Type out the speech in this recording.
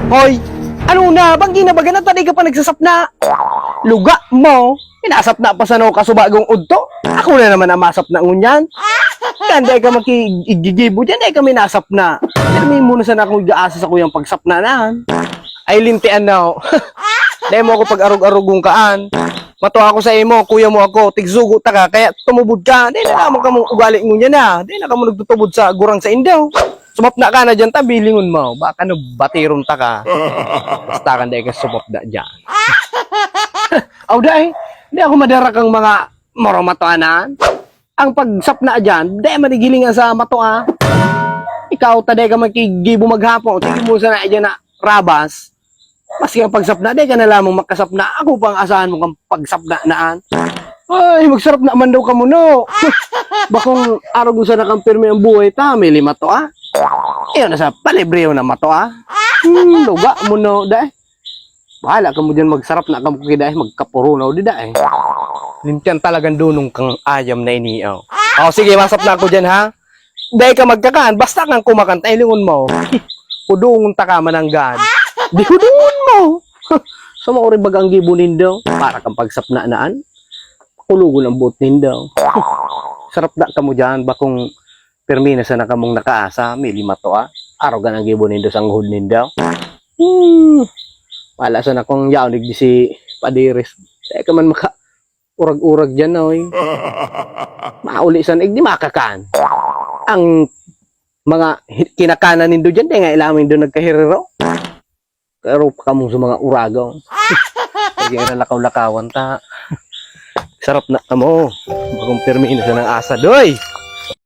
Hoy, ano na? Bang ginabaga na tadi ka pa nagsasapna? Luga mo, pinasapna pa sa no kasubagong udto. Ako na naman ang masapna ngunyan. Kanday ka makigigibo dyan, ay kami nasapna. Pero may muna sana akong igaasa sa kuyang pagsapna na. Ay lintian na. Dahil mo ako pag-arog-arogong kaan. Matuwa ako sa imo, kuya mo ako, tigsugo ta ka, kaya tumubod ka. Dahil na naman ka mong ugali ngunyan na. Dahil na ka mo nagtutubod sa gurang sa indaw. Sumapna ka na dyan, tabilingon mo. Baka no, batiron ta ka. Basta ka dahil ka sumapna dyan. Aw dahil, di ako madara kang mga moromatoanan. Ang pagsapna dyan, dahil manigilingan sa matoa. Ikaw, taday ka makigibo maghapon. Tingin mo sana dyan na rabas. Maski ang pagsapna, dahil ka na lamang makasapna. Ako pang asahan mo kang pagsapna naan. Ay, magsarap na man daw ka mo, no. Bakong araw kung sana kang pirmi ang buhay ta, may lima to, ah. Iyon na sa palibreo na mato, ah. Luga mo, no, dahil. Bahala ka mo dyan magsarap na kang dahil magkapurunaw, di dahil. Limpian talagang dunong kang ayam na iniaw. O, sige, masap na ako dyan, ha. Dahil ka magkakaan, basta kang kumakanta, ilingon mo. Kudungon ta ka mananggan. Di kudungon mo. Sa mauri bagang gibunin daw, para kang pagsapnaan. Kulugon ang buot nindaw. Sarap na ka mo dyan, bakong permina sa nakamong nakaasa, may lima to, ah. Araw ka nang gibunin daw sa nguhod nindaw. Wala sa nakong yaunig di si Padiris. Kaya ka man maka urag-urag dyan, oy. Mauli sa di makakaan. Ang mga kinakanan nindo dyan, di nga ilamin doon nagkahiriro. Pero pa kamong sa mga uragaw. Kaya nga lakaw-lakawan ta. Sarap na kamo. Bagong permina sa ng asa, doy.